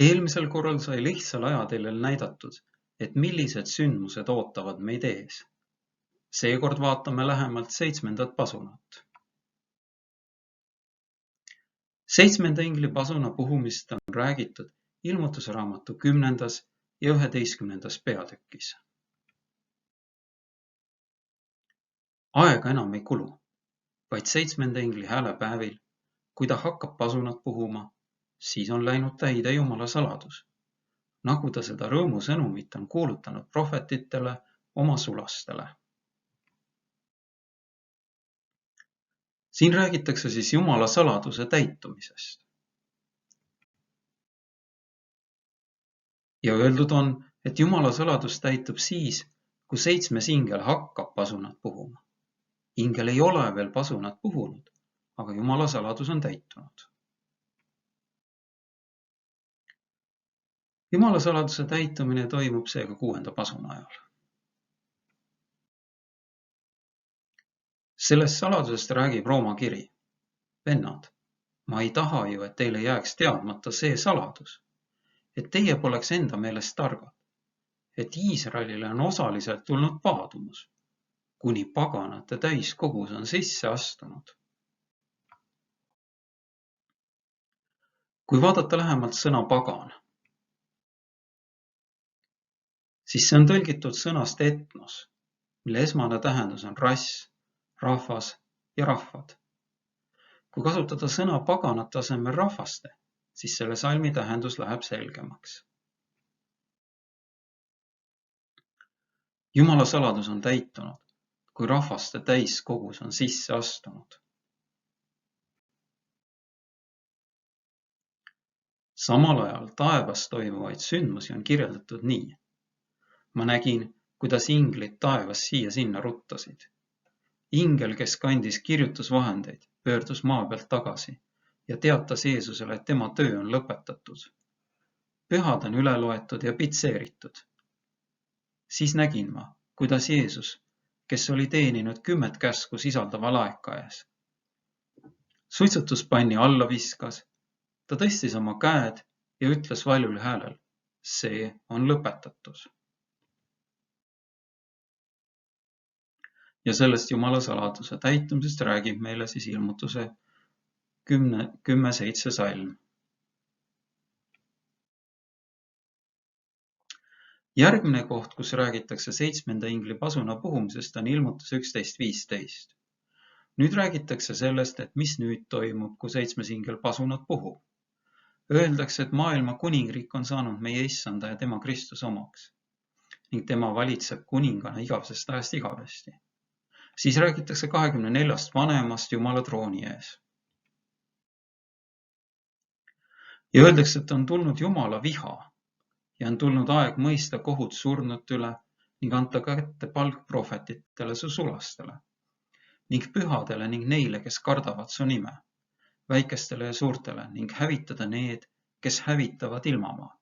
Eelmisel korral sai lihtsal ajateljel näidatud, et millised sündmused ootavad meid ees. Seekord vaatame lähemalt 7. pasunat. 7. ingli pasuna puhumist on räägitud Ilmutusraamatu 10. ja 11. peatükis. Aega enam ei kulu, vaid 7. ingli häälepäevil, kui ta hakkab pasunat puhuma, siis on läinud täide Jumala saladus, nagu ta seda rõõmusõnumit on kuulutanud prohvetitele oma sulastele. Siin räägitakse siis Jumala saladuse täitumisest. Ja öeldud on, et Jumala saladus täitub siis, kui 7. ingel hakkab pasunat puhuma. Ingel ei ole veel pasunat puhunud, aga Jumala saladus on täitunud. Jumala saladuse täitumine toimub seega 6. pasuna ajal. Sellest saladusest räägib Rooma kiri. Vennad, ma ei taha ju, et teile jääks teadmata see saladus, et teie poleks enda meelest targad, et Iisraelile on osaliselt tulnud paadumus, kuni paganate täiskogus on sisse astunud. Kui vaadata lähemalt sõna pagan, siis see on tõlgitud sõnast etnos, mille esmane tähendus on rass, rahvas ja rahvad. Kui kasutada sõna paganate asemel rahvaste, siis selle salmi tähendus läheb selgemaks. Jumala saladus on täitunud, kui rahvaste täiskogus on sisse astunud. Samal ajal taevas toimuvaid sündmusi on kirjeldatud nii. Ma nägin, kuidas inglid taevas siia-sinna ruttasid. Ingel, kes kandis kirjutusvahendeid, pöördus maa pealt tagasi ja teatas Jeesusele, et tema töö on lõpetatud. Pühad on üle loetud ja pitseeritud. Siis nägin ma, kuidas Jeesus, kes oli teeninud 10 käsku sisaldava laeka ees. Suitsutuspanni alla viskas, ta tõstis oma käed ja ütles valjul häälel, see on lõpetatud. Ja sellest Jumala saladuse täitumisest räägib meile siis Ilmutuse 10.7 salm. Järgmine koht, kus räägitakse 7. ingli pasuna puhumisest, on Ilmutus 11.15. Nüüd räägitakse sellest, et mis nüüd toimub, kui 7. ingel pasunat puhub. Öeldakse, et maailma kuningriik on saanud meie issanda ja tema Kristus omaks ning tema valitseb kuningana igavesest ajast igavesti. Siis räägitakse 24 vanemast Jumala trooni ees. Ja öeldakse, et on tulnud Jumala viha ja on tulnud aeg mõista kohut surnute üle ning anda kätte palk prohvetitele su sulastele ning pühadele ning neile, kes kardavad su nime, väikestele ja suurtele ning hävitada need, kes hävitavad ilmamaad.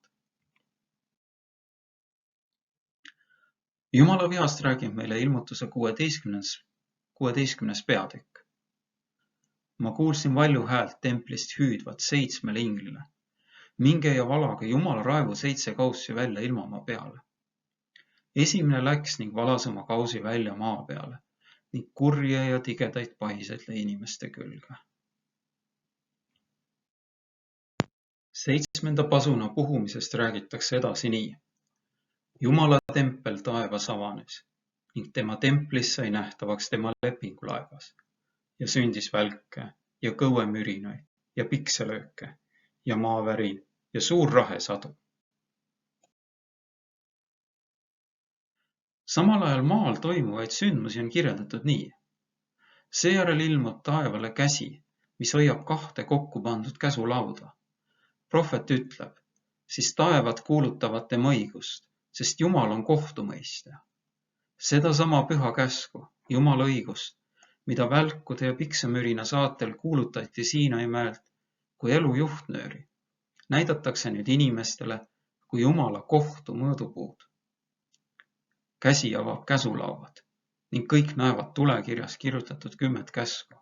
Jumala vihast räägib meile Ilmutuse 16. peatükk. Ma kuulsin valju häält templist hüüdvat 7 inglile. Minge ja valage Jumala raevu 7 kaussi välja ilmamaa peale. Esimene läks ning valas oma kausi välja maa peale ning kurje ja tigedaid pahiseid lõi inimeste külge. 7. pasuna puhumisest räägitakse edasi nii. Jumala tempel taevas avanes ning tema templis sai nähtavaks tema lepingulaevas ja sündis välke ja kõuemürinaid ja pikselööke ja maavärin ja suur rahesadu. Samal ajal maal toimuvaid sündmusi on kirjeldatud nii. Seejärel ilmub taevale käsi, mis hoiab 2 kokku pandud käsulauda. Prohvet ütleb, siis taevad kuulutavad tema õigust, sest Jumal on kohtumõistja. Seda sama püha käsku, Jumala õigust, mida välkude ja piksemürina saatel kuulutati Siinai mäelt kui elu juhtnööri, näidatakse nüüd inimestele kui Jumala kohtu mõõdupuud. Käsi avab käsulauad ning kõik näevad tulekirjas kirjutatud 10 käsku.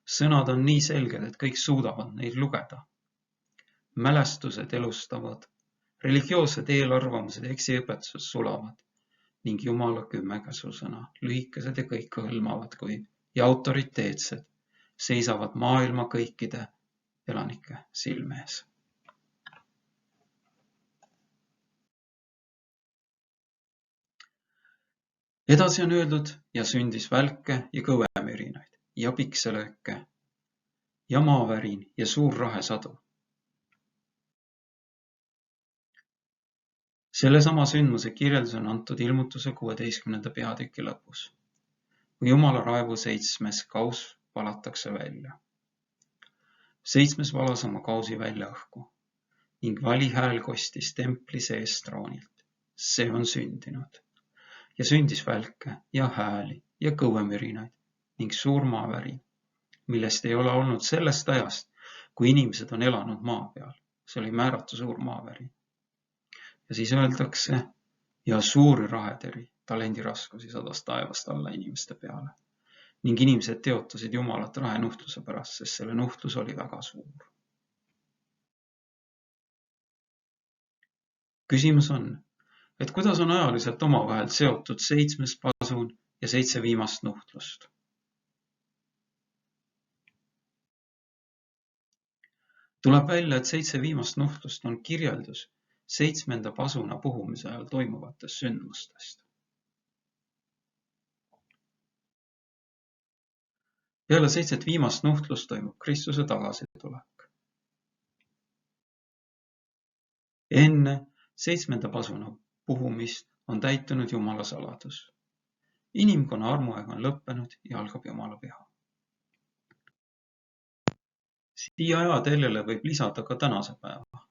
Sõnad on nii selged, et kõik suudavad neid lugeda. mälestused elustavad, religioossed eelarvamused ja eksiõpetused sulavad ning Jumala 10 käsusõna, lühikesed ja kõikehõlmavad ja autoriteetsed, seisavad maailma kõikide elanike silme ees. Edasi on öeldud ja sündis välke ja kõvemürinaid ja pikselööke ja maavärin ja suur rahesadu. Sellesama sündmuse kirjeldus on antud ilmutuse 16. peatüki lõpus, kui Jumala raevu 7. kaus valatakse välja. 7. valas oma kausi välja õhku ning vali hääl kostis templi seest troonilt. See on sündinud. Ja sündis välke ja hääli ja kõvemürinaid ning suur maavärin, millest ei ole olnud sellest ajast, kui inimesed on elanud maa peal. See oli määratu suur maavärin. Ja siis öeldakse, ja suuri raheteri, talendiraskusi sadas taevast alla inimeste peale. Ning inimesed teotasid Jumalat rahenuhtluse pärast, sest selle nuhtlus oli väga suur. Küsimus on, et kuidas on ajaliselt omavahel seotud 7. pasun ja 7 viimast nuhtlust? Tuleb välja, et 7 viimast nuhtlust on kirjeldus 7. pasuna puhumise ajal toimuvatest sündmustest. Peale 7 viimast nuhtlust toimub Kristuse tagasitulek. Enne 7. pasuna puhumist on täitunud Jumala saladus. Inimkonna armuaeg on lõppenud ja algab Jumala püha. Siia ajateljele võib lisada ka tänase päeva.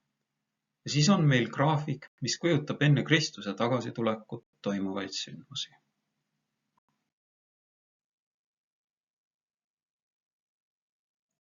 Ja siis on meil graafik, mis kujutab enne Kristuse tagasitulekut toimuvaid sündmusi.